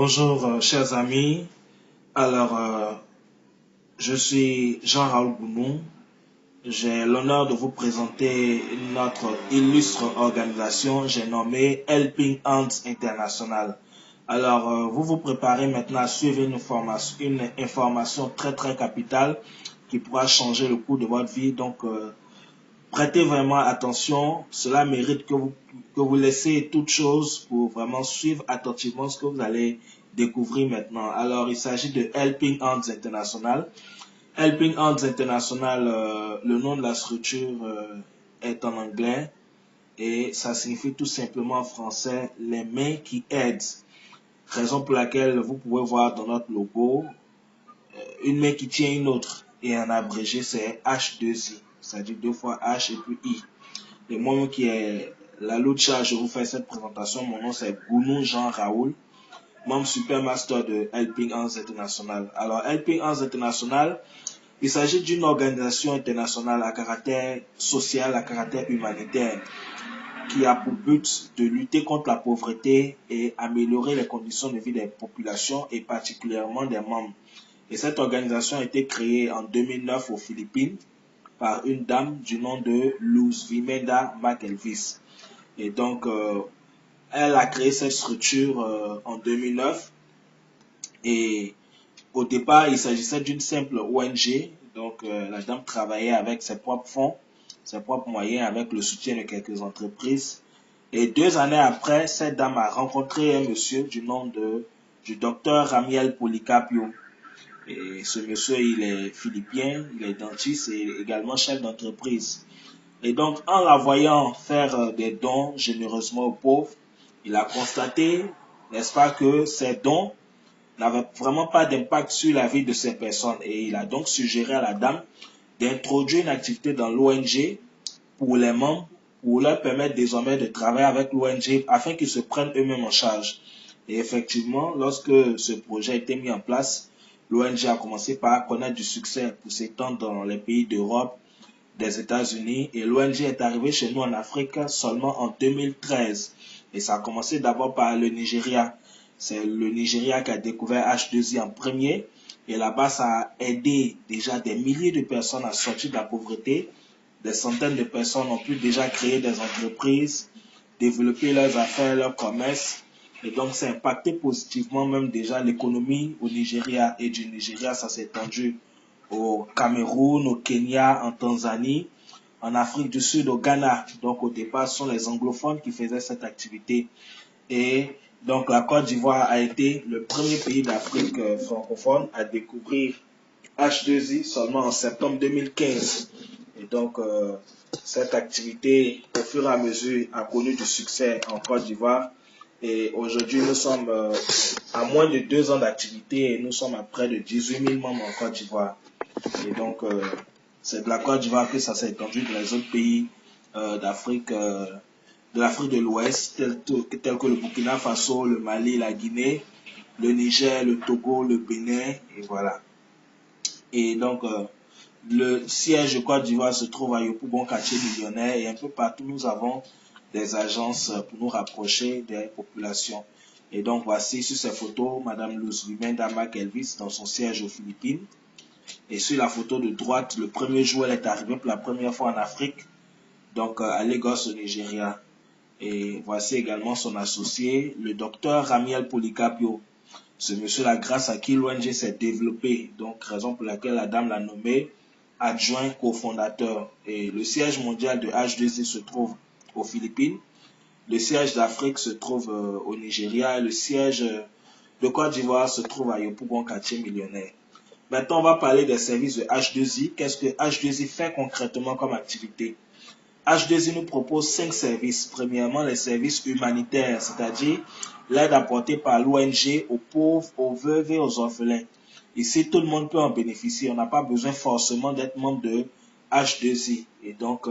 Bonjour, chers amis. Alors, je suis Jean-Raoul Gounou. J'ai l'honneur de vous présenter notre illustre organisation, j'ai nommé Helping Hands International. Alors, vous vous préparez maintenant à suivre une information très capitale qui pourra changer le cours de votre vie. Donc, prêtez vraiment attention. Cela mérite que vous laissiez toute chose pour vraiment suivre attentivement ce que vous allez découvrir maintenant. Alors, il s'agit de Helping Hands International. Helping Hands International, le nom de la structure est en anglais et ça signifie tout simplement en français les mains qui aident. Raison pour laquelle vous pouvez voir dans notre logo une main qui tient une autre et en abrégé c'est H2I, c'est-à-dire deux fois H et puis I. Et moi qui est la lucha, je vous fais cette présentation. Mon nom c'est Gounou Jean Raoul, membre super master de Helping Hands International. Alors Helping Hands International, il s'agit d'une organisation internationale à caractère social, à caractère humanitaire, qui a pour but de lutter contre la pauvreté et améliorer les conditions de vie des populations et particulièrement des membres. Et cette organisation a été créée en 2009 aux Philippines par une dame du nom de Luz Vimeda McElvis. Et donc, elle a créé cette structure en 2009 et au départ, il s'agissait d'une simple ONG. Donc, la dame travaillait avec ses propres fonds, ses propres moyens, avec le soutien de quelques entreprises. Et 2 années après, cette dame a rencontré un monsieur du docteur Ramiel Policapio. Et ce monsieur, il est philippien, il est dentiste et également chef d'entreprise. Et donc, en la voyant faire des dons généreusement aux pauvres, il a constaté, n'est-ce pas, que ces dons n'avait vraiment pas d'impact sur la vie de ces personnes. Et il a donc suggéré à la dame d'introduire une activité dans l'ONG pour les membres, pour leur permettre désormais de travailler avec l'ONG afin qu'ils se prennent eux-mêmes en charge. Et effectivement, lorsque ce projet a été mis en place, l'ONG a commencé par connaître du succès pour s'étendre dans les pays d'Europe, des États-Unis. Et l'ONG est arrivée chez nous en Afrique seulement en 2013. Et ça a commencé d'abord par le Nigeria. C'est le Nigeria qui a découvert H2I en premier. Et là-bas, ça a aidé déjà des milliers de personnes à sortir de la pauvreté. Des centaines de personnes ont pu déjà créer des entreprises, développer leurs affaires, leurs commerces. Et donc, ça a impacté positivement même déjà l'économie au Nigeria. Et du Nigeria, ça s'est étendu au Cameroun, au Kenya, en Tanzanie, en Afrique du Sud, au Ghana. Donc, au départ, ce sont les anglophones qui faisaient cette activité. Et donc, la Côte d'Ivoire a été le premier pays d'Afrique francophone à découvrir H2I seulement en septembre 2015. Et donc, cette activité, au fur et à mesure, a connu du succès en Côte d'Ivoire. Et aujourd'hui, nous sommes à moins de 2 ans d'activité et nous sommes à près de 18 000 membres en Côte d'Ivoire. Et donc, c'est de la Côte d'Ivoire que ça s'est étendu dans les autres pays d'Afrique, de l'Afrique de l'Ouest, tels que le Burkina Faso, le Mali, la Guinée, le Niger, le Togo, le Bénin, et voilà. Et donc, le siège de Côte d'Ivoire se trouve à Yopougon, quartier millionnaire, et un peu partout, nous avons des agences pour nous rapprocher des populations. Et donc, voici sur ces photos, Madame Luz Vimeda McElvis dans son siège aux Philippines. Et sur la photo de droite, le 1er jour, elle est arrivée pour la première fois en Afrique, donc à Lagos au Nigeria. Et voici également son associé, le docteur Ramiel Policapio. Ce monsieur-là, grâce à qui l'ONG s'est développée, donc raison pour laquelle la dame l'a nommé adjoint cofondateur. Et le siège mondial de H2I se trouve aux Philippines, le siège d'Afrique se trouve au Nigeria et le siège de Côte d'Ivoire se trouve à Yopougon, quartier millionnaire. Maintenant, on va parler des services de H2I. Qu'est-ce que H2I fait concrètement comme activité? H2I nous propose 5 services. Premièrement, les services humanitaires, c'est-à-dire l'aide apportée par l'ONG aux pauvres, aux veuves et aux orphelins. Ici, tout le monde peut en bénéficier. On n'a pas besoin forcément d'être membre de H2I. Et donc,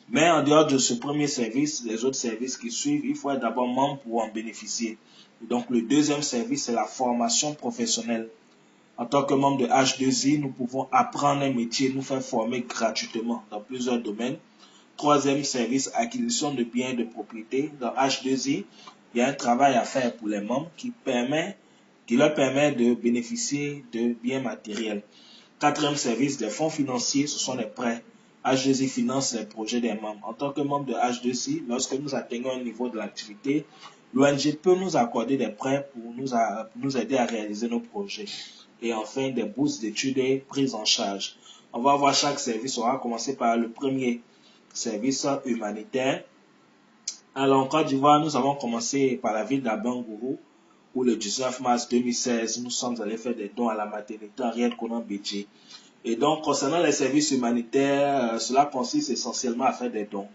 mais en dehors de ce premier service, les autres services qui suivent, il faut être d'abord membre pour en bénéficier. Et donc, le deuxième service, c'est la formation professionnelle. En tant que membre de H2I, nous pouvons apprendre un métier, nous faire former gratuitement dans plusieurs domaines. Troisième service, acquisition de biens et de propriétés. Dans H2I, il y a un travail à faire pour les membres qui leur permet de bénéficier de biens matériels. Quatrième service, des fonds financiers, ce sont les prêts. H2I finance les projets des membres. En tant que membre de H2I, lorsque nous atteignons un niveau de l'activité, l'ONG peut nous accorder des prêts pour nous aider à réaliser nos projets. Et enfin, des bourses d'études et prises en charge. On va voir chaque service. On va commencer par le premier service humanitaire. Alors, en Côte d'Ivoire, nous avons commencé par la ville d'Abangourou, où le 19 mars 2016, nous sommes allés faire des dons à la maternité Henriette Konan Bédji. Et donc, concernant les services humanitaires, cela consiste essentiellement à faire des dons.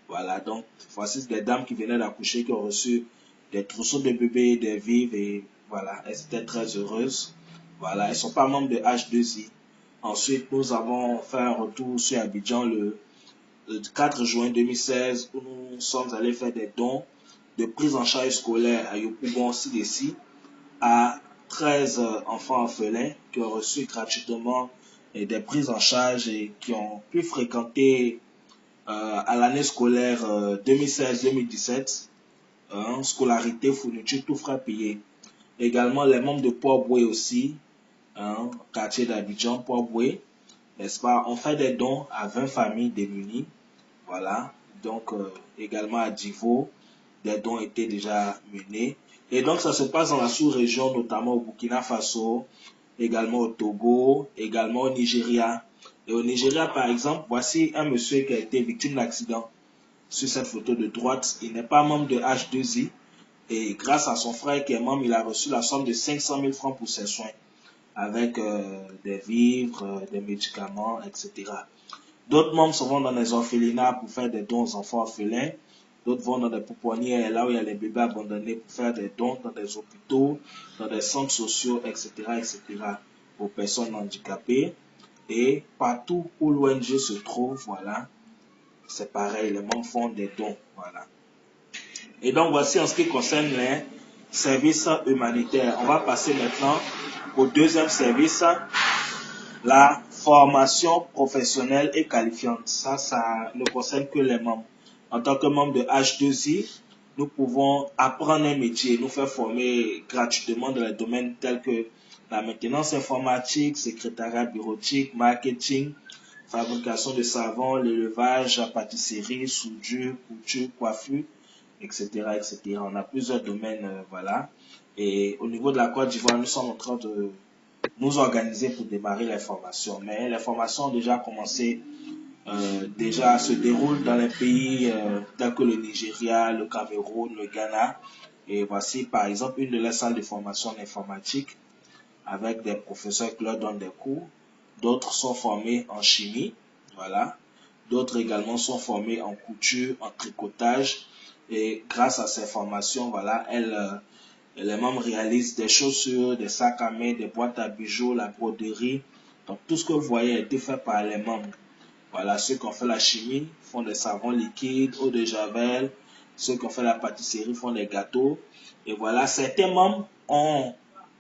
Voilà, donc, voici des dames qui venaient d'accoucher, qui ont reçu des trousseaux de bébés, des vivres, et voilà, elles étaient très heureuses. Voilà, elles ne sont pas membres de H2I. Ensuite, nous avons fait un retour sur Abidjan le 4 juin 2016, où nous sommes allés faire des dons de prise en charge scolaire à Yopougon Sidessi à 13 enfants orphelins qui ont reçu gratuitement des prises en charge et qui ont pu fréquenter à l'année scolaire 2016-2017, scolarité, fourniture, tout frais payé. Également les membres de Port-Boué aussi, quartier d'Abidjan, Port-Boué, n'est-ce pas, on fait des dons à 20 familles démunies. Voilà, donc également à Divo, des dons étaient déjà menés. Et donc ça se passe dans la sous-région, notamment au Burkina Faso, également au Togo, également au Nigeria. Et au Nigeria, par exemple, voici un monsieur qui a été victime d'accident. Sur cette photo de droite, il n'est pas membre de H2I. Et grâce à son frère qui est membre, il a reçu la somme de 500 000 francs pour ses soins, avec des vivres, des médicaments, etc. D'autres membres se vont dans les orphelinats pour faire des dons aux enfants orphelins. D'autres vont dans des pouponnières, là où il y a les bébés abandonnés, pour faire des dons dans des hôpitaux, dans des centres sociaux, etc., etc., aux personnes handicapées. Et partout où l'ONG se trouve, voilà, c'est pareil, les membres font des dons, voilà. Et donc, voici en ce qui concerne les services humanitaires. On va passer maintenant au deuxième service, la formation professionnelle et qualifiante. Ça ne concerne que les membres. En tant que membre de H2I, nous pouvons apprendre un métier, nous faire former gratuitement dans les domaines tels que la maintenance informatique, secrétariat bureautique, marketing, fabrication de savon, l'élevage, la pâtisserie, soudure, couture, coiffure, etc., etc. On a plusieurs domaines, voilà. Et au niveau de la Côte d'Ivoire, nous sommes en train de nous organiser pour démarrer les formations. Mais les formations ont déjà commencé, déjà se déroulent dans les pays tels que le Nigeria, le Cameroun, le Ghana. Et voici par exemple une de les salles de formation en informatique avec des professeurs qui leur donnent des cours. D'autres sont formés en chimie, voilà. D'autres également sont formés en couture, en tricotage. Et grâce à ces formations, voilà, les membres réalisent des chaussures, des sacs à main, des boîtes à bijoux, la broderie. Donc tout ce que vous voyez a été fait par les membres. Voilà, ceux qui ont fait la chimie font des savons liquides, eau de javel. Ceux qui ont fait la pâtisserie font des gâteaux. Et voilà, certains membres ont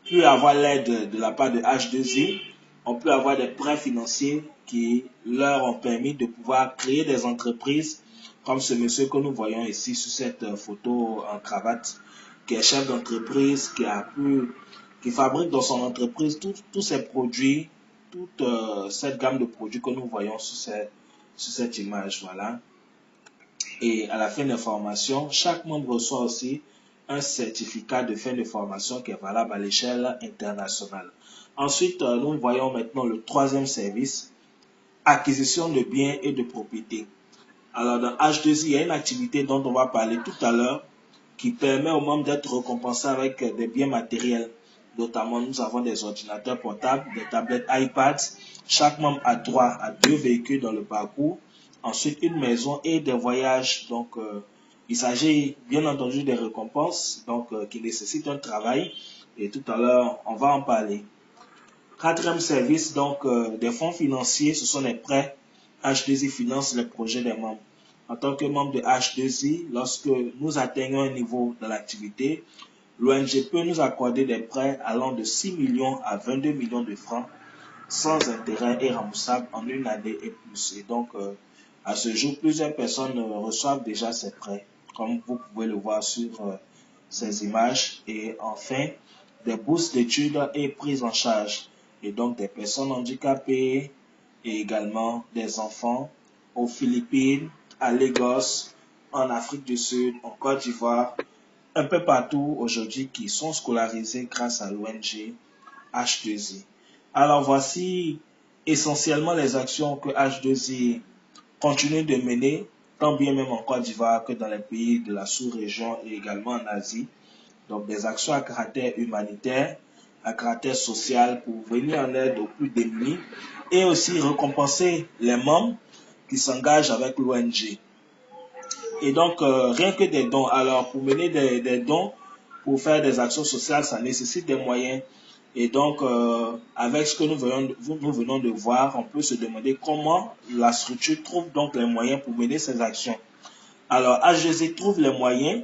pu avoir l'aide de la part de H2I, ont pu avoir des prêts financiers qui leur ont permis de pouvoir créer des entreprises comme ce monsieur que nous voyons ici sur cette photo en cravate, qui est chef d'entreprise, qui fabrique dans son entreprise tous ces produits, toute cette gamme de produits que nous voyons sur cette image, voilà. Et à la fin de la formation, chaque membre reçoit aussi un certificat de fin de formation qui est valable à l'échelle internationale. Ensuite, nous voyons maintenant le troisième service, acquisition de biens et de propriétés. Alors, dans H2I, il y a une activité dont on va parler tout à l'heure qui permet aux membres d'être récompensés avec des biens matériels. Notamment, nous avons des ordinateurs portables, des tablettes iPad. Chaque membre a droit à 2 véhicules dans le parcours. Ensuite, une maison et des voyages. Donc, il s'agit bien entendu des récompenses qui nécessitent un travail. Et tout à l'heure, on va en parler. Quatrième service, des fonds financiers, ce sont les prêts. H2I finance les projets des membres. En tant que membre de H2I, lorsque nous atteignons un niveau de l'activité, l'ONG peut nous accorder des prêts allant de 6 millions à 22 millions de francs sans intérêt et remboursables en une année et plus. Et donc, à ce jour, plusieurs personnes reçoivent déjà ces prêts, comme vous pouvez le voir sur ces images. Et enfin, des bourses d'études et prises en charge. Et donc des personnes handicapées et également des enfants aux Philippines, à Lagos, en Afrique du Sud, en Côte d'Ivoire, un peu partout aujourd'hui qui sont scolarisés grâce à l'ONG H2I. Alors voici essentiellement les actions que H2I continue de mener, tant bien même en Côte d'Ivoire que dans les pays de la sous-région et également en Asie. Donc des actions à caractère humanitaire, à caractère social pour venir en aide aux plus démunis et aussi récompenser les membres qui s'engagent avec l'ONG. Et donc, rien que des dons. Alors, pour mener des dons, pour faire des actions sociales, ça nécessite des moyens. Et donc, avec ce que nous venons de voir, on peut se demander comment la structure trouve donc les moyens pour mener ces actions. Alors, HGZ trouve les moyens,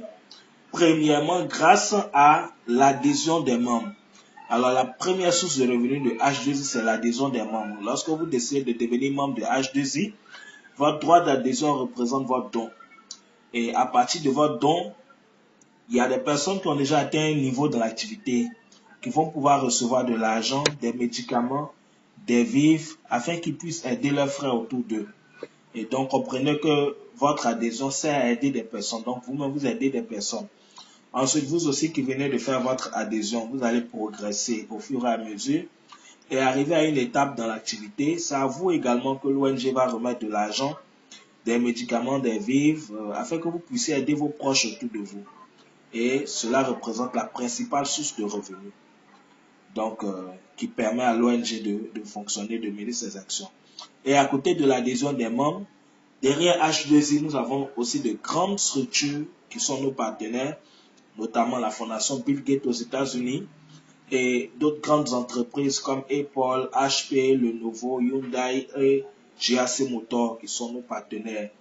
premièrement, grâce à l'adhésion des membres. Alors, la première source de revenus de H2I, c'est l'adhésion des membres. Lorsque vous décidez de devenir membre de H2I, votre droit d'adhésion représente votre don. Et à partir de votre don, il y a des personnes qui ont déjà atteint un niveau de l'activité, qui vont pouvoir recevoir de l'argent, des médicaments, des vivres, afin qu'ils puissent aider leurs frères autour d'eux. Et donc, comprenez que votre adhésion sert à aider des personnes. Donc, vous-même, vous aidez des personnes. Ensuite, vous aussi qui venez de faire votre adhésion, vous allez progresser au fur et à mesure et arriver à une étape dans l'activité. C'est à vous également que l'ONG va remettre de l'argent, des médicaments, des vivres, afin que vous puissiez aider vos proches autour de vous. Et cela représente la principale source de revenus, donc qui permet à l'ONG de fonctionner, de mener ses actions. Et à côté de l'adhésion des membres, derrière H2I, nous avons aussi de grandes structures qui sont nos partenaires, notamment la fondation Bill Gates aux États-Unis et d'autres grandes entreprises comme Apple, HP, Lenovo, Hyundai et GAC Motor qui sont nos partenaires.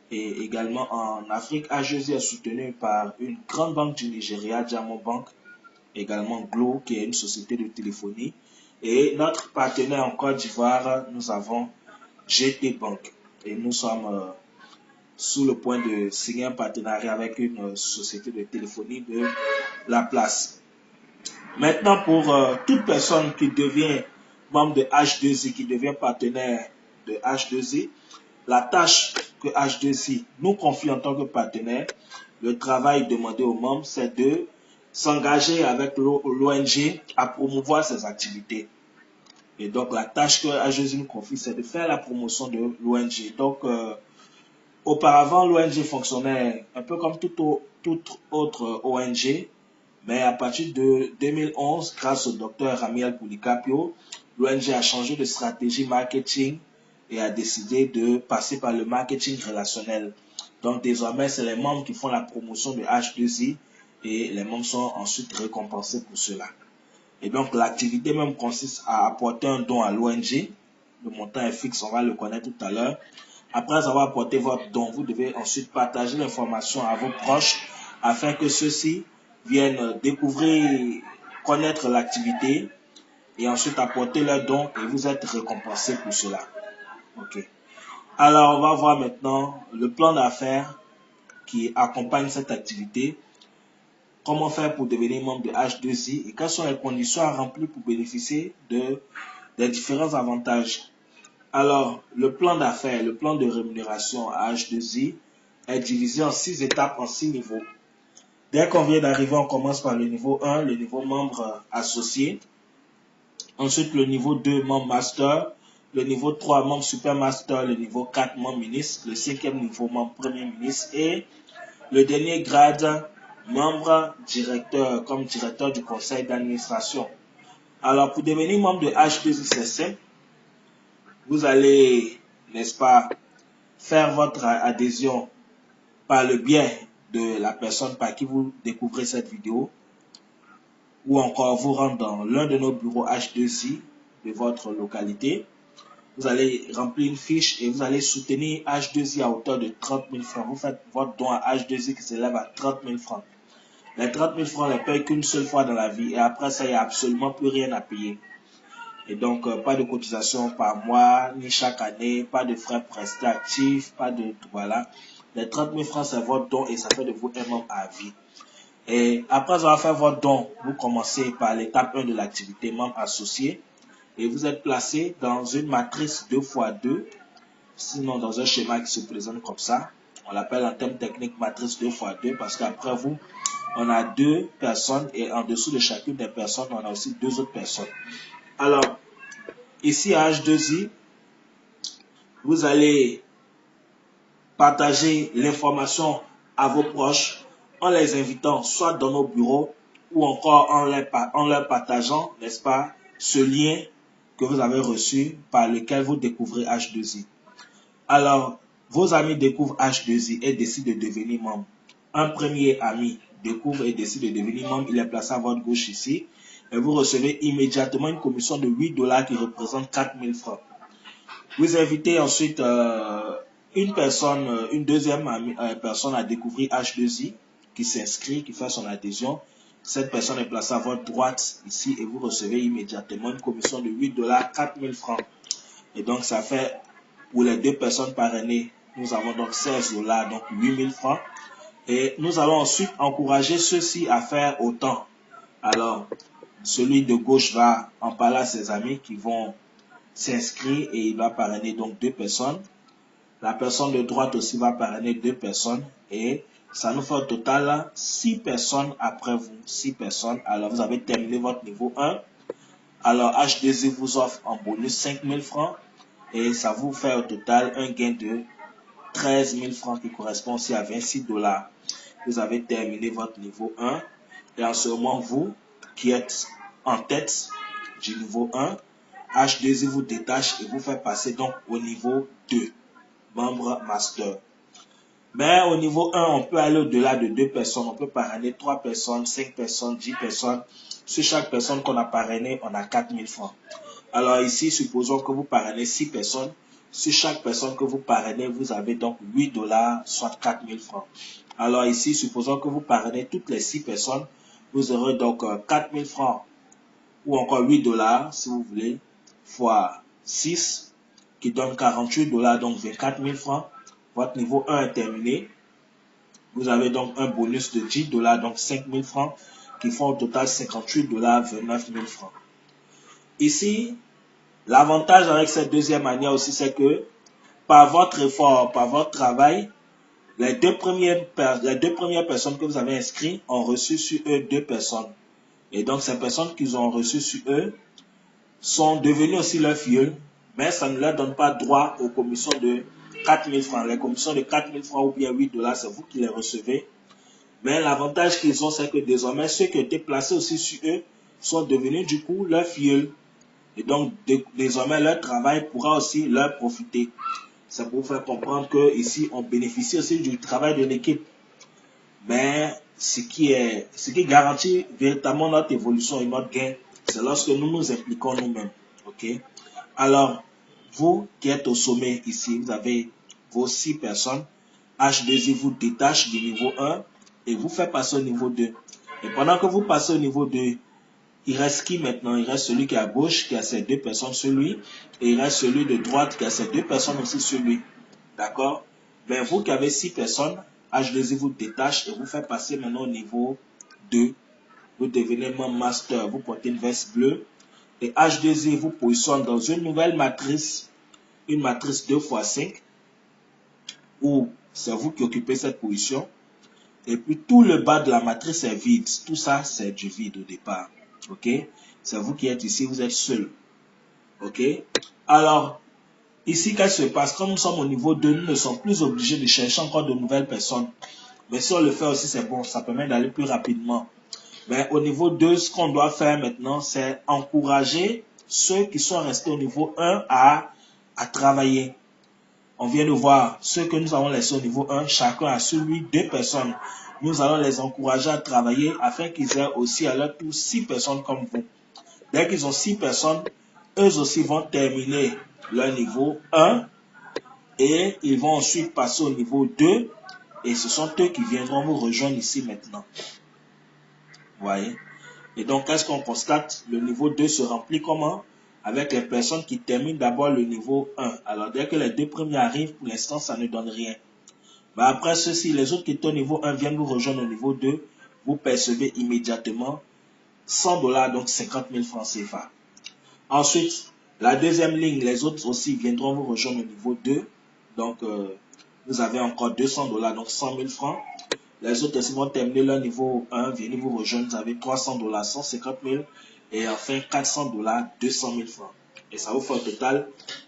Et également en Afrique, H2I est soutenu par une grande banque du Nigeria, Diamond Bank, également Glo, qui est une société de téléphonie. Et notre partenaire en Côte d'Ivoire, nous avons GT Bank. Et nous sommes sous le point de signer un partenariat avec une société de téléphonie de la place. Maintenant, pour toute personne qui devient membre de H2I, qui devient partenaire de H2I, la tâche que H2I nous confie en tant que partenaire, le travail demandé aux membres, c'est de s'engager avec l'ONG à promouvoir ses activités. Et donc, la tâche que H2I nous confie, c'est de faire la promotion de l'ONG. Donc, auparavant, l'ONG fonctionnait un peu comme toute autre ONG, mais à partir de 2011, grâce au docteur Ramiel Poulicapio, l'ONG a changé de stratégie marketing et a décidé de passer par le marketing relationnel. Donc désormais, c'est les membres qui font la promotion de H2I et les membres sont ensuite récompensés pour cela. Et donc l'activité même consiste à apporter un don à l'ONG. Le montant est fixe, on va le connaître tout à l'heure. Après avoir apporté votre don, vous devez ensuite partager l'information à vos proches afin que ceux-ci viennent découvrir, connaître l'activité et ensuite apporter leur don et vous êtes récompensé pour cela. Ok. Alors, on va voir maintenant le plan d'affaires qui accompagne cette activité. Comment faire pour devenir membre de H2I et quelles sont les conditions à remplir pour bénéficier des différents avantages. Alors, le plan d'affaires, le plan de rémunération à H2I est divisé en 6 étapes, en 6 niveaux. Dès qu'on vient d'arriver, on commence par le niveau 1, le niveau membre associé. Ensuite, le niveau 2, membre master. Le niveau 3, membre supermaster. Le niveau 4, membre ministre. Le 5e niveau, membre premier ministre. Et le dernier grade, membre directeur, comme directeur du conseil d'administration. Alors, pour devenir membre de H2I, c'est simple. Vous allez, n'est-ce pas, faire votre adhésion par le biais de la personne par qui vous découvrez cette vidéo ou encore vous rendre dans l'un de nos bureaux H2I de votre localité. Vous allez remplir une fiche et vous allez soutenir H2I à hauteur de 30 000 francs. Vous faites votre don à H2I qui s'élève à 30 000 francs. Les 30 000 francs, on ne paye qu'une seule fois dans la vie et après ça, il n'y a absolument plus rien à payer. Et donc, pas de cotisation par mois, ni chaque année, pas de frais prestés actifs, pas de... Voilà. Les 30 000 francs, c'est votre don et ça fait de vous un membre à vie. Et après avoir fait votre don, vous commencez par l'étape 1 de l'activité membre associé et vous êtes placé dans une matrice 2x2, sinon dans un schéma qui se présente comme ça. On l'appelle en termes techniques matrice 2x2 parce qu'après vous, on a 2 personnes et en dessous de chacune des personnes, on a aussi 2 autres personnes. Alors, ici à H2I, vous allez partager l'information à vos proches en les invitant soit dans nos bureaux ou encore en leur partageant, n'est-ce pas, ce lien que vous avez reçu par lequel vous découvrez H2I. Alors, vos amis découvrent H2I et décident de devenir membre. Un premier ami découvre et décide de devenir membre, il est placé à votre gauche ici et vous recevez immédiatement une commission de $8 qui représente 4000 francs. Vous invitez ensuite une deuxième personne à découvrir H2I qui s'inscrit, qui fait son adhésion. Cette personne est placée à votre droite ici et vous recevez immédiatement une commission de $8, 4000 francs. Et donc ça fait pour les 2 personnes parrainées, nous avons donc $16, donc 8000 francs. Et nous allons ensuite encourager ceux-ci à faire autant. Alors, celui de gauche va en parler à ses amis qui vont s'inscrire et il va parrainer donc 2 personnes. La personne de droite aussi va parrainer 2 personnes et ça nous fait au total 6 personnes après vous. 6 personnes. Alors vous avez terminé votre niveau 1. Alors H2I vous offre en bonus 5000 francs et ça vous fait au total un gain de 13 000 francs qui correspond aussi à $26. Vous avez terminé votre niveau 1 et en ce moment vous qui êtes en tête du niveau 1, H2I vous détache et vous fait passer donc au niveau 2, membre master. Mais au niveau 1, on peut aller au-delà de 2 personnes. On peut parrainer 3 personnes, 5 personnes, 10 personnes. Sur chaque personne qu'on a parrainé, on a 4000 francs. Alors ici, supposons que vous parrainez 6 personnes. Sur chaque personne que vous parrainez, vous avez donc $8, soit 4000 francs. Alors ici, supposons que vous parrainez toutes les 6 personnes. Vous aurez donc 4000 francs ou encore $8 si vous voulez, fois 6 qui donne $48, donc 24 000 francs. Votre niveau 1 est terminé. Vous avez donc un bonus de $10, donc 5 000 francs, qui font au total $58, 29 000 francs. Ici, l'avantage avec cette deuxième année aussi, c'est que par votre effort, par votre travail, les deux premières personnes que vous avez inscrites ont reçu sur eux 2 personnes. Et donc, ces personnes qu'ils ont reçues sur eux sont devenues aussi leurs filleuls, mais ça ne leur donne pas droit aux commissions de 4000 francs. Les commissions de 4000 francs ou bien $8, c'est vous qui les recevez. Mais l'avantage qu'ils ont, c'est que désormais, ceux qui étaient placés aussi sur eux sont devenus du coup leurs filleuls. Et donc, désormais, leur travail pourra aussi leur profiter. C'est pour vous faire comprendre que ici, on bénéficie aussi du travail de l'équipe. Mais ce qui garantit véritablement notre évolution et notre gain, c'est lorsque nous nous impliquons nous-mêmes. Ok? Alors, vous qui êtes au sommet ici, vous avez vos 6 personnes. H2I vous détache du niveau 1 et vous fait passer au niveau 2. Et pendant que vous passez au niveau 2, il reste qui maintenant? Il reste celui qui est à gauche, qui a ses 2 personnes sur lui. Et il reste celui de droite qui a ses 2 personnes aussi sur lui. D'accord? Mais vous qui avez 6 personnes, H2I vous détache et vous fait passer maintenant au niveau 2. Vous devenez membre master, vous portez une veste bleue. Et H2I vous positionne dans une nouvelle matrice, une matrice 2x5, où c'est vous qui occupez cette position. Et puis tout le bas de la matrice est vide. Tout ça, c'est du vide au départ. Ok? C'est vous qui êtes ici, vous êtes seul. Ok? Alors, ici, qu'est-ce qui se passe? Quand nous sommes au niveau 2, nous ne sommes plus obligés de chercher encore de nouvelles personnes. Mais si on le fait aussi, c'est bon. Ça permet d'aller plus rapidement. Mais au niveau 2, ce qu'on doit faire maintenant, c'est encourager ceux qui sont restés au niveau 1 à travailler. On vient de voir ceux que nous avons laissés au niveau 1, chacun a sur lui 2 personnes. Nous allons les encourager à travailler afin qu'ils aient aussi à leur tour 6 personnes comme vous. Dès qu'ils ont 6 personnes, eux aussi vont terminer leur niveau 1 et ils vont ensuite passer au niveau 2 et ce sont eux qui viendront vous rejoindre ici maintenant. Vous voyez? Et donc, qu'est-ce qu'on constate? Le niveau 2 se remplit comment? Avec les personnes qui terminent d'abord le niveau 1. Alors, dès que les 2 premiers arrivent, pour l'instant, ça ne donne rien. Mais après ceci, les autres qui étaient au niveau 1 viennent vous rejoindre au niveau 2 vous percevez immédiatement 100 $, donc 50 000 francs CFA. Ensuite, la deuxième ligne, les autres aussi viendront vous rejoindre au niveau 2. Donc, vous avez encore 200 $, donc 100 000 francs. Les autres aussi vont terminer leur niveau 1, venez vous rejoindre, vous avez 300 $, 150 000. Et enfin, 400 $, 200 000 francs. Et ça vous fait au total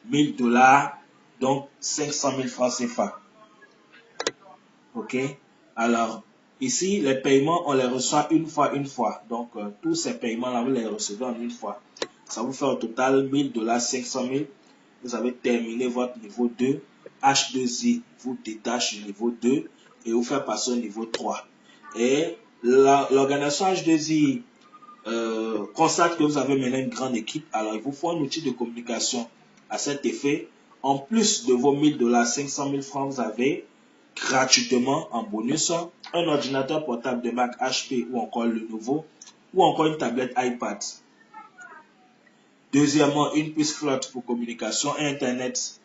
1000 $, donc 500 000 francs CFA. Ok? Alors, ici, les paiements, on les reçoit une fois. Donc, tous ces paiements-là, vous les recevez en une fois. Ça vous fait au total 1000 $, 500 000. Vous avez terminé votre niveau 2. H2I vous détache du niveau 2 et vous fait passer au niveau 3. Et l'organisation H2I constate que vous avez maintenant une grande équipe. Alors, il vous faut un outil de communication à cet effet. En plus de vos 1000 $, 500 000 francs, vous avez gratuitement en bonus un ordinateur portable de marque HP ou encore Lenovo ou encore une tablette iPad. Deuxièmement, une puce flotte pour communication et Internet.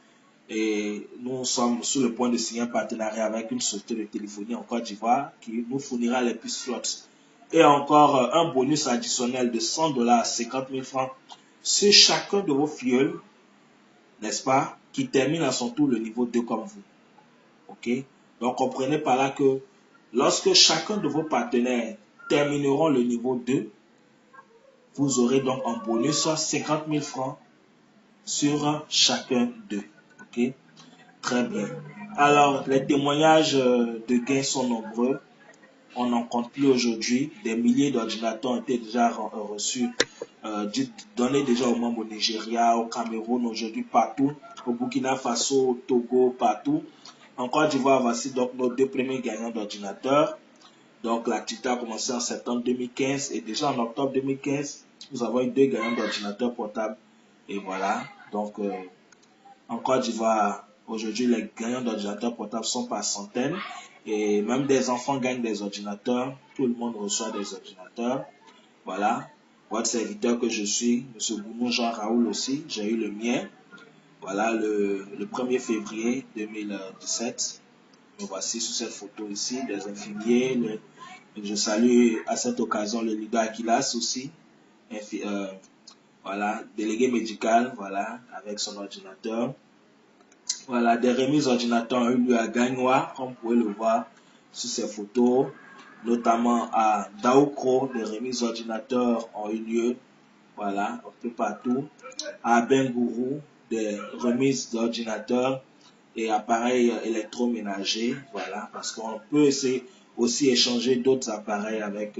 Et nous sommes sur le point de signer un partenariat avec une société de téléphonie en Côte d'Ivoire qui nous fournira les puces flottes. Et encore un bonus additionnel de 100 $, 50 000 francs sur chacun de vos filleuls, n'est-ce pas, qui termine à son tour le niveau 2 comme vous. Ok? Donc comprenez par là que lorsque chacun de vos partenaires termineront le niveau 2, vous aurez donc en bonus 50 000 francs sur chacun d'eux. Ok? Très bien. Alors, les témoignages de gains sont nombreux. On n'en compte plus aujourd'hui. Des milliers d'ordinateurs ont été déjà reçus, donnés déjà aux membres au Nigeria, au Cameroun, aujourd'hui partout, au Burkina Faso, au Togo, partout. En Côte d'Ivoire, voici donc nos deux premiers gagnants d'ordinateurs. Donc, l'activité a commencé en septembre 2015 et déjà en octobre 2015, nous avons eu 2 gagnants d'ordinateurs portables. Et voilà. Donc, en Côte d'Ivoire, aujourd'hui, les gagnants d'ordinateurs portables sont par centaines. Et même des enfants gagnent des ordinateurs. Tout le monde reçoit des ordinateurs. Voilà. Votre serviteur que je suis, M. Gounou Jean-Raoul aussi, j'ai eu le mien. Voilà, le 1er février 2017. Me voici sur cette photo ici, des infirmiers. Je salue à cette occasion le leader Akilas aussi. Voilà, délégué médical, voilà, avec son ordinateur. Voilà, des remises ordinateurs ont eu lieu à Gagnoa, comme vous pouvez le voir sur ces photos. Notamment à Daoukro, des remises ordinateurs ont eu lieu, voilà, un peu partout. À Bengourou, des remises d'ordinateurs et appareils électroménagers, voilà, parce qu'on peut aussi échanger d'autres appareils avec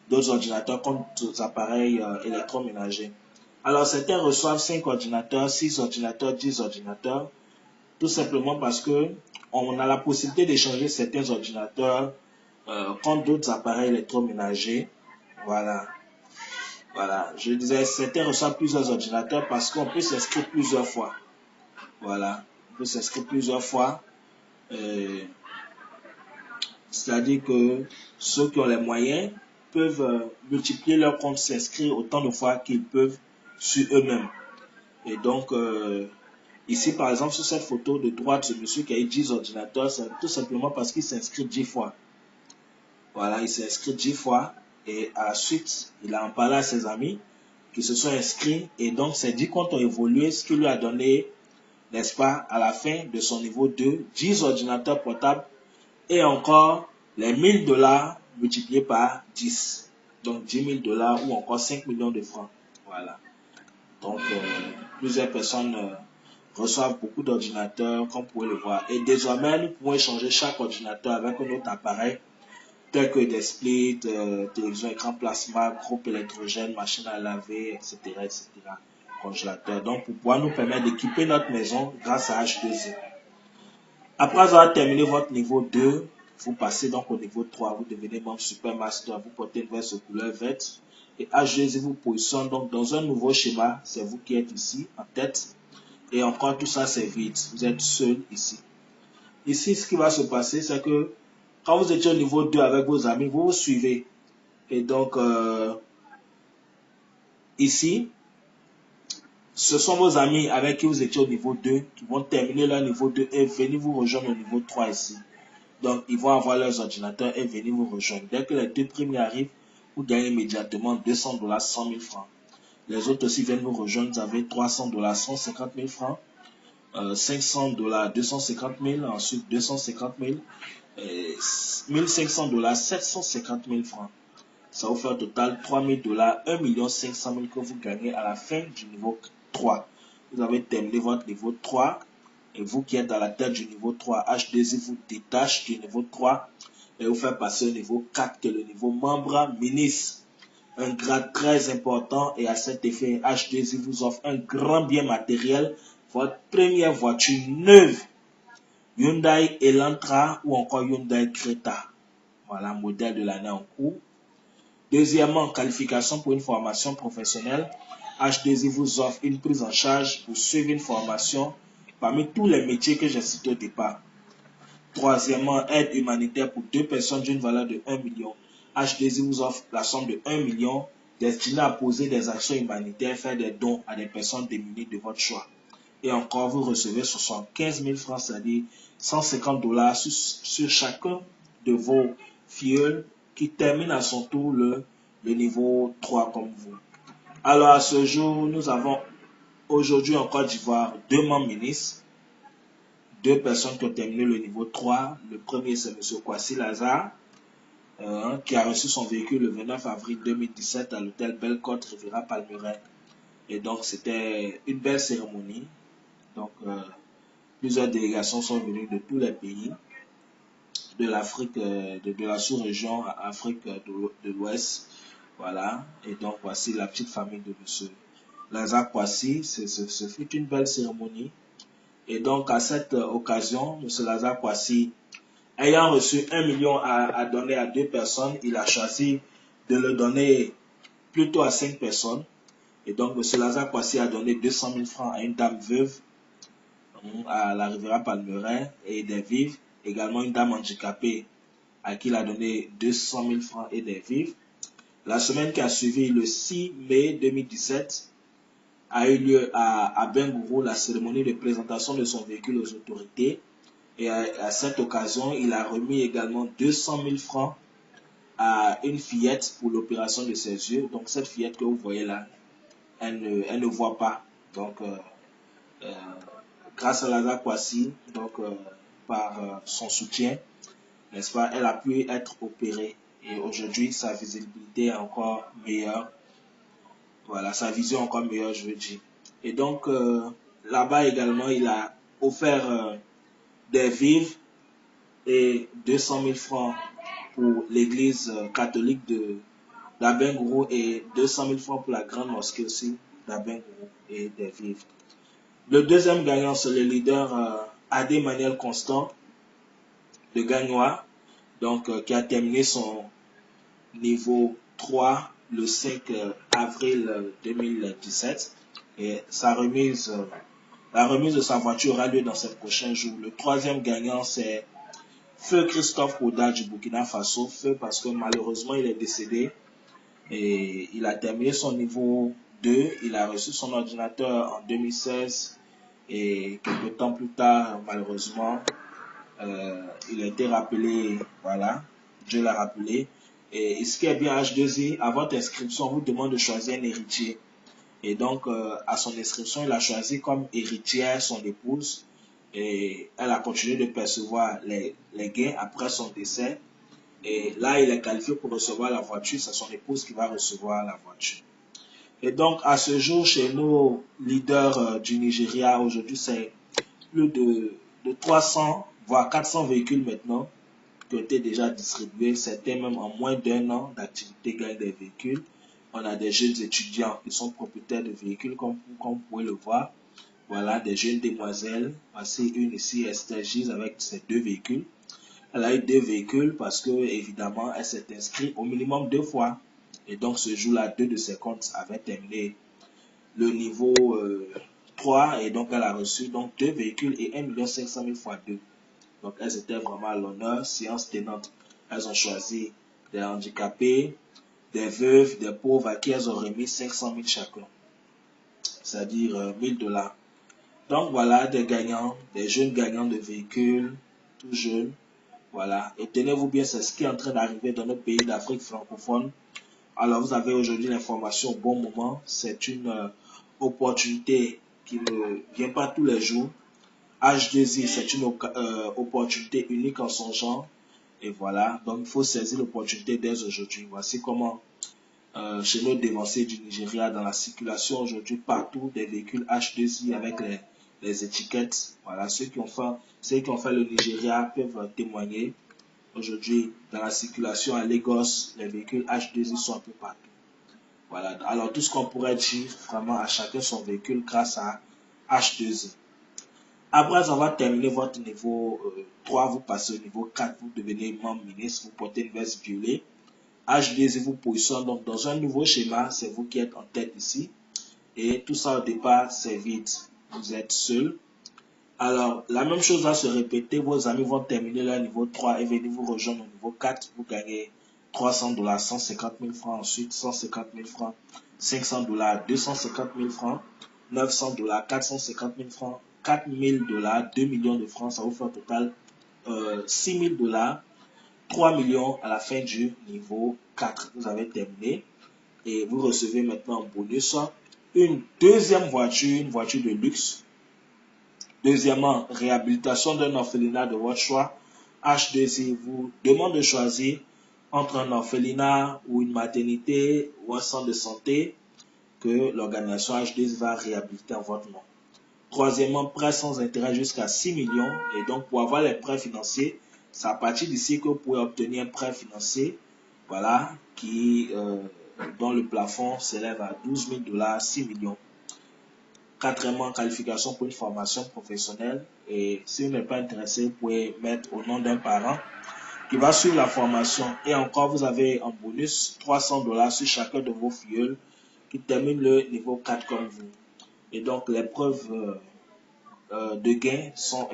d'autres ordinateurs contre d'autres appareils électroménagers. Alors, certains reçoivent 5 ordinateurs, 6 ordinateurs, 10 ordinateurs, tout simplement parce que on a la possibilité d'échanger certains ordinateurs contre d'autres appareils électroménagers. Voilà. Voilà. Je disais, certains reçoivent plusieurs ordinateurs parce qu'on peut s'inscrire plusieurs fois. Voilà. On peut s'inscrire plusieurs fois. C'est-à-dire que ceux qui ont les moyens peuvent multiplier leur compte, s'inscrire autant de fois qu'ils peuvent sur eux-mêmes. Et donc, ici, par exemple, sur cette photo de droite, ce monsieur qui a eu 10 ordinateurs, c'est tout simplement parce qu'il s'inscrit 10 fois. Voilà, il s'est inscrit 10 fois et à la suite, il a en parlé à ses amis qui se sont inscrits et donc ces 10 comptes ont évolué, ce qui lui a donné, n'est-ce pas, à la fin de son niveau 2, 10 ordinateurs portables et encore les 1000 $ multipliés par 10. Donc 10 000 $ ou encore 5 millions de francs. Voilà. Donc plusieurs personnes reçoivent beaucoup d'ordinateurs, comme vous pouvez le voir. Et désormais, nous pouvons échanger chaque ordinateur avec un autre appareil, tel que des splits, télévision écran plasma, groupe électrogène, machine à laver, etc., etc., congélateur. Donc, pour pouvoir nous permettre d'équiper notre maison grâce à H2I. Après avoir terminé votre niveau 2, vous passez donc au niveau 3, vous devenez membre Supermaster, vous portez une veste couleur verte. Et H2I vous positionne donc dans un nouveau schéma, c'est vous qui êtes ici, en tête. Et encore tout ça, c'est vide, vous êtes seul ici. Ici, ce qui va se passer, c'est que quand vous étiez au niveau 2 avec vos amis, vous vous suivez. Et donc, ici, ce sont vos amis avec qui vous étiez au niveau 2 qui vont terminer leur niveau 2 et venir vous rejoindre au niveau 3 ici. Donc, ils vont avoir leurs ordinateurs et venir vous rejoindre. Dès que les 2 premiers arrivent, vous gagnez immédiatement 200 $, 100 000 francs. Les autres aussi viennent vous rejoindre. Vous avez 300 $, 150 000 francs. 500 $, 250 000. Ensuite, 250 000. 1500 $, 750 000 francs. Ça vous fait au total 3 000 $, 1 500 000 que vous gagnez à la fin du niveau 3. Vous avez terminé votre niveau 3. Et vous qui êtes dans la tête du niveau 3, H2I vous détache du niveau 3 et vous fait passer au niveau 4, qui est le niveau membre ministre. Un grade très important, et à cet effet, H2I vous offre un grand bien matériel, votre première voiture neuve, Hyundai Elantra ou encore Hyundai Creta. Voilà, modèle de l'année en cours. Deuxièmement, qualification pour une formation professionnelle. H2I vous offre une prise en charge pour suivre une formation parmi tous les métiers que j'ai cités au départ. Troisièmement, aide humanitaire pour 2 personnes d'une valeur de 1 million. H2I vous offre la somme de 1 million destinée à poser des actions humanitaires, faire des dons à des personnes démunies de votre choix. Et encore, vous recevez 75 000 francs, c'est-à-dire 150 $ sur chacun de vos filleuls qui termine à son tour le niveau 3 comme vous. Alors, à ce jour, nous avons aujourd'hui en Côte d'Ivoire 2 membres ministres, 2 personnes qui ont terminé le niveau 3. Le premier, c'est M. Kwasi Lazare, qui a reçu son véhicule le 29 avril 2017 à l'hôtel Bellecote Riviera Palmeraie. Et donc, c'était une belle cérémonie. Donc, plusieurs délégations sont venues de tous les pays de l'Afrique, de la sous-région Afrique de l'Ouest. Voilà. Et donc, voici la petite famille de M. Lazare Kwasi. Ce fut une belle cérémonie. Et donc, à cette occasion, M. Lazare Kwasi, ayant reçu 1 million à donner à 2 personnes, il a choisi de le donner plutôt à 5 personnes. Et donc, M. Lazare Kwasi a donné 200 000 francs à une dame veuve à la Riviera Palmeraie et des vivres. Également, une dame handicapée à qui il a donné 200 000 francs et des vivres. La semaine qui a suivi, le 6 mai 2017, a eu lieu à Bengourou la cérémonie de présentation de son véhicule aux autorités. Et à cette occasion, il a remis également 200 000 francs à une fillette pour l'opération de ses yeux. Donc cette fillette que vous voyez là, elle ne voit pas. Donc grâce à Lazare Kwasi, donc par son soutien, n'est-ce pas, elle a pu être opérée. Et aujourd'hui, sa visibilité est encore meilleure. Voilà, sa vision encore meilleure, je veux dire. Et donc, là-bas également, il a offert des vivres et 200 000 francs pour l'église catholique d'Abengourou et 200 000 francs pour la grande mosquée aussi d'Abengourou et des vivres. Le deuxième gagnant, c'est le leader Adé Manuel Constant, le Gagnois, donc qui a terminé son niveau 3 le 5 avril 2017. Et la remise de sa voiture aura lieu dans ces prochains jours. Le troisième gagnant, c'est Feu Christophe Koda du Burkina Faso. Feu parce que malheureusement, il est décédé. Et il a terminé son niveau 2. Il a reçu son ordinateur en 2016. Et quelques temps plus tard, malheureusement, il a été rappelé. Voilà, Dieu l'a rappelé. Et ce qui est bien H2I, à votre inscription, on vous demande de choisir un héritier. Et donc, à son inscription, il a choisi comme héritière son épouse. Et elle a continué de percevoir les gains après son décès. Et là, il est qualifié pour recevoir la voiture. C'est son épouse qui va recevoir la voiture. Et donc, à ce jour, chez nos leaders du Nigeria, aujourd'hui, c'est plus de 300, voire 400 véhicules maintenant qui ont été déjà distribués. Certains même en moins d'1 an d'activité gagnent des véhicules. On a des jeunes étudiants qui sont propriétaires de véhicules, comme vous pouvez le voir. Voilà, des jeunes demoiselles. Voici une ici, Esther Gise, avec ses 2 véhicules. Elle a eu 2 véhicules parce que, évidemment, elle s'est inscrite au minimum 2 fois. Et donc, ce jour-là, 2 de ses comptes avaient terminé le niveau 3. Et donc, elle a reçu donc 2 véhicules et 1 500 000 fois 2. Donc, elles étaient vraiment à l'honneur, séance tenante. Elles ont choisi des handicapés, des veuves, des pauvres à qui elles ont remis 500 000 chacun. C'est-à-dire 1 000 $. Donc, voilà des gagnants, des jeunes gagnants de véhicules, tout jeunes. Voilà. Et tenez-vous bien, c'est ce qui est en train d'arriver dans nos pays d'Afrique francophone. Alors, vous avez aujourd'hui l'information au bon moment. C'est une opportunité qui ne vient pas tous les jours. H2I, c'est une opportunité unique en son genre. Et voilà, donc il faut saisir l'opportunité dès aujourd'hui. Voici comment, chez nos dévancés du Nigeria, dans la circulation aujourd'hui, partout, des véhicules H2I avec les étiquettes. Voilà, ceux qui ont fait le Nigeria peuvent témoigner. Aujourd'hui, dans la circulation à Lagos, les véhicules H2I sont un peu partout. Voilà, alors tout ce qu'on pourrait dire, vraiment à chacun son véhicule grâce à H2I. Après avoir terminé votre niveau 3, vous passez au niveau 4, vous devenez membre ministre, vous portez une veste violet. H2I vous positionne donc dans un nouveau schéma, c'est vous qui êtes en tête ici. Et tout ça au départ, c'est vide. Vous êtes seul. Alors, la même chose va se répéter. Vos amis vont terminer leur niveau 3 et venir vous rejoindre au niveau 4. Vous gagnez $300, 150 000 francs. Ensuite, 150 000 francs, $500, 250 000 francs, $900, 450 000 francs, $4 000, 2 millions de francs. Ça vous fait au total $6 000, 3 millions à la fin du niveau 4. Vous avez terminé. Et vous recevez maintenant en bonus une deuxième voiture, une voiture de luxe. Deuxièmement, réhabilitation d'un orphelinat de votre choix. H2I vous demande de choisir entre un orphelinat ou une maternité ou un centre de santé que l'organisation H2I va réhabiliter en votre nom. Troisièmement, prêt sans intérêt jusqu'à 6 millions. Et donc, pour avoir les prêts financiers, c'est à partir d'ici que vous pouvez obtenir un prêt financier, voilà, dont le plafond s'élève à $12 000, 6 millions. Quatrièmement, qualification pour une formation professionnelle. Et si vous n'êtes pas intéressé, vous pouvez mettre au nom d'un parent qui va suivre la formation. Et encore, vous avez en bonus $300 sur chacun de vos filleuls qui terminent le niveau 4 comme vous. Et donc, les preuves de gains sont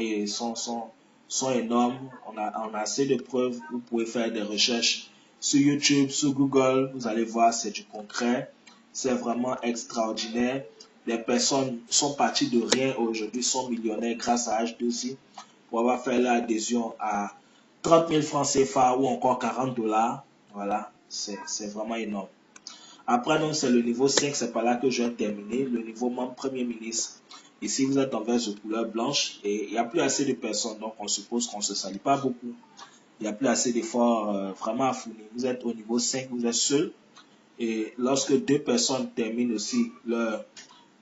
énormes. On a assez de preuves. Vous pouvez faire des recherches sur YouTube, sur Google. Vous allez voir, c'est du concret. C'est vraiment extraordinaire. Les personnes sont parties de rien aujourd'hui, sont millionnaires grâce à H2I pour avoir fait l'adhésion à 30 000 francs CFA ou encore $40. Voilà, c'est vraiment énorme. Après, donc, c'est le niveau 5, c'est par là que je vais terminer. Le niveau membre Premier ministre. Ici, vous êtes en veste de couleur blanche et il n'y a plus assez de personnes. Donc, on suppose qu'on ne se salit pas beaucoup. Il n'y a plus assez d'efforts vraiment à fournir. Vous êtes au niveau 5, vous êtes seul. Et lorsque deux personnes terminent aussi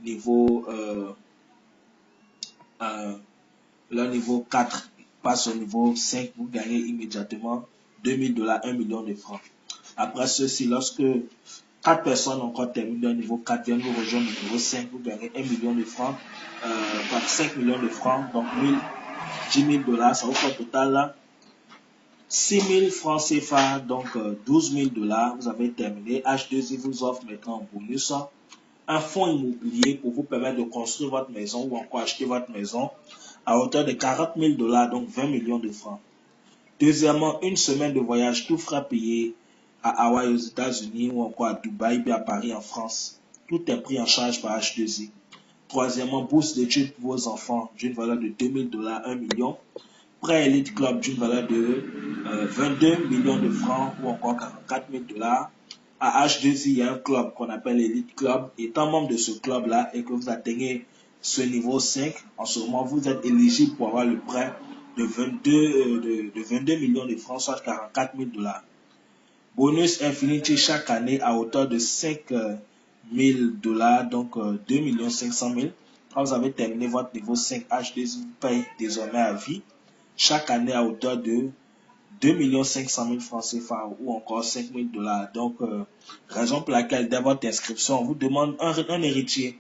niveau, euh, leur niveau 4, passent au niveau 5, vous gagnez immédiatement $2 000, 1 million de francs. Après ceci, lorsque 4 personnes encore terminent leur niveau 4, viennent vous rejoindre au niveau 5, vous gagnez 1 million de francs, 5 millions de francs, donc 10 000 $, ça vous fait au total là 6 000 francs CFA, donc $12 000, vous avez terminé. H2I vous offre maintenant en bonus un fonds immobilier pour vous permettre de construire votre maison ou encore acheter votre maison à hauteur de $40 000, donc 20 millions de francs. Deuxièmement, une semaine de voyage, tout frais payé à Hawaï aux États-Unis ou encore à Dubaï puis à Paris en France. Tout est pris en charge par H2I. Troisièmement, bourse d'études pour vos enfants d'une valeur de $2 000, 1 million. Prêt Elite Club d'une valeur de 22 millions de francs ou encore $44 000. À H2I, il y a un club qu'on appelle Elite Club. Étant membre de ce club-là et que vous atteignez ce niveau 5, en ce moment, vous êtes éligible pour avoir le prêt de 22 millions de francs, soit $44 000. Bonus Infinity chaque année à hauteur de $5 000, donc 2 500 000. Quand vous avez terminé votre niveau 5, H2I vous paye désormais à vie chaque année à hauteur de 2 500 000 francs CFA ou encore $5 000. Donc, raison pour laquelle dès votre inscription, on vous demande un héritier.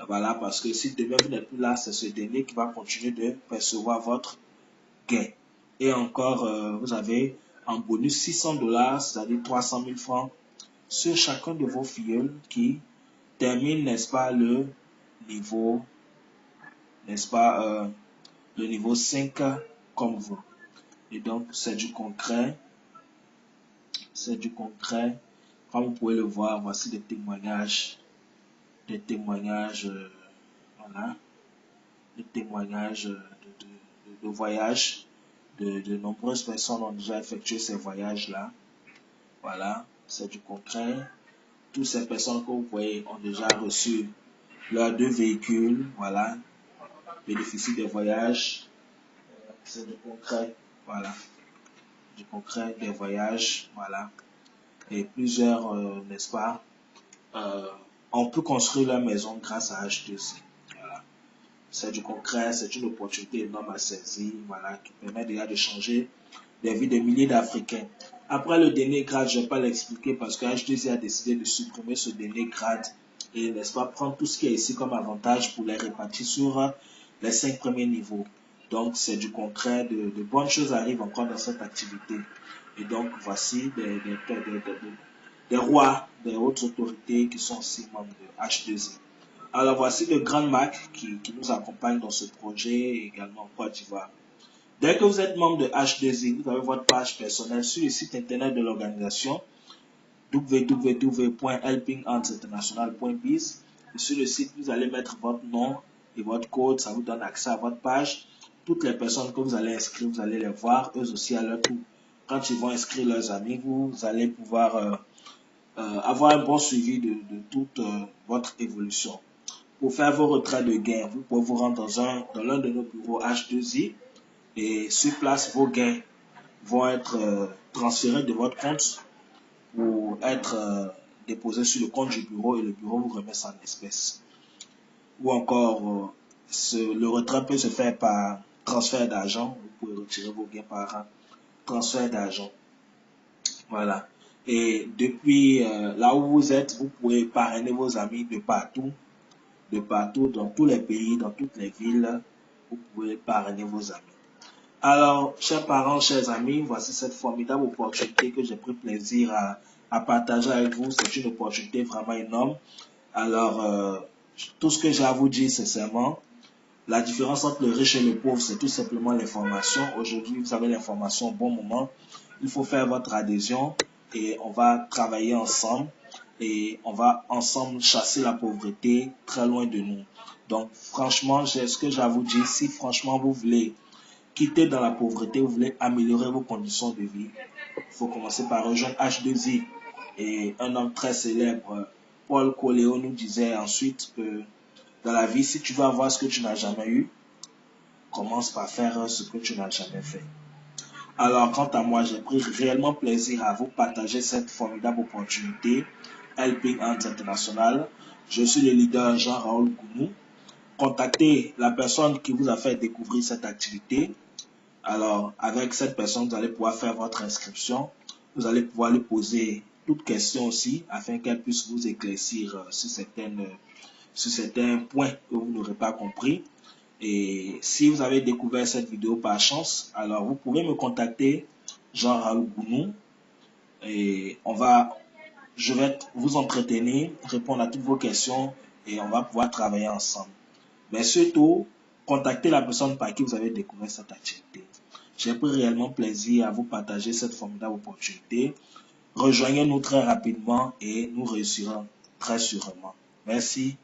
Voilà, parce que si demain vous n'êtes plus là, c'est ce dernier qui va continuer de percevoir votre gain. Et encore, vous avez en bonus $600, c'est-à-dire 300 000 francs sur chacun de vos filleuls qui termine, n'est-ce pas, le niveau, n'est-ce pas, le niveau 5 comme vous. Et donc, c'est du concret. C'est du concret. Comme vous pouvez le voir, voici des témoignages. Voilà. Des témoignages de voyage. De nombreuses personnes ont déjà effectué ces voyages-là. Voilà, c'est du concret. Toutes ces personnes que vous voyez ont déjà reçu leurs 2 véhicules. Voilà, bénéficient des voyages. C'est du concret. Voilà, du concret, des voyages. Voilà, et plusieurs, n'est-ce pas, on peut construire leur maison grâce à H2C. Voilà. C'est du concret, c'est une opportunité énorme à saisir, voilà, qui permet déjà de changer les vies de milliers d'Africains. Après le dernier grade, je ne vais pas l'expliquer parce que H2C a décidé de supprimer ce dernier grade et, n'est-ce pas, prendre tout ce qui est ici comme avantage pour les répartir sur les 5 premiers niveaux. Donc, c'est du concret, de bonnes choses arrivent encore dans cette activité. Et donc, voici des rois, des hautes autorités qui sont aussi membres de H2I. Alors, voici de grandes marques qui nous accompagnent dans ce projet, également en Côte d'Ivoire. Dès que vous êtes membre de H2I, vous avez votre page personnelle sur le site internet de l'organisation www.helpinghandsinternational.biz. Sur le site, vous allez mettre votre nom et votre code, ça vous donne accès à votre page. Toutes les personnes que vous allez inscrire, vous allez les voir, eux aussi à leur tour. Quand ils vont inscrire leurs amis, vous allez pouvoir avoir un bon suivi de toute votre évolution. Pour faire vos retraits de gains, vous pouvez vous rendre dans l'un de nos bureaux H2I et sur place, vos gains vont être transférés de votre compte pour être déposés sur le compte du bureau et le bureau vous remet ça en espèces. Ou encore, le retrait peut se faire par transfert d'argent. Vous pouvez retirer vos gains par transfert d'argent. Voilà. Et depuis là où vous êtes, vous pouvez parrainer vos amis de partout, dans tous les pays, dans toutes les villes. Vous pouvez parrainer vos amis. Alors, chers parents, chers amis, voici cette formidable opportunité que j'ai pris plaisir à partager avec vous. C'est une opportunité vraiment énorme. Alors, tout ce que j'ai à vous dire, c'est seulement la différence entre le riche et le pauvre, c'est tout simplement l'information. Aujourd'hui, vous avez l'information au bon moment. Il faut faire votre adhésion et on va travailler ensemble et on va ensemble chasser la pauvreté très loin de nous. Donc, franchement, j'ai ce que j'ai à vous dire. Si franchement, vous voulez quitter dans la pauvreté, vous voulez améliorer vos conditions de vie, il faut commencer par rejoindre H2I. Et un homme très célèbre, Paul Coléo, nous disait ensuite que dans la vie, si tu veux avoir ce que tu n'as jamais eu, commence par faire ce que tu n'as jamais fait. Alors, quant à moi, j'ai pris réellement plaisir à vous partager cette formidable opportunité, Helping Hands International. Je suis le leader Jean-Raoul Gounou. Contactez la personne qui vous a fait découvrir cette activité. Alors, avec cette personne, vous allez pouvoir faire votre inscription. Vous allez pouvoir lui poser toutes questions aussi, afin qu'elle puisse vous éclaircir sur certains points que vous n'aurez pas compris. Et si vous avez découvert cette vidéo par chance, alors vous pouvez me contacter, Jean-Raoul Gounou, et je vais vous entretenir, répondre à toutes vos questions et on va pouvoir travailler ensemble. Mais surtout, contactez la personne par qui vous avez découvert cette activité. J'ai pris réellement plaisir à vous partager cette formidable opportunité. Rejoignez-nous très rapidement et nous réussirons très sûrement. Merci.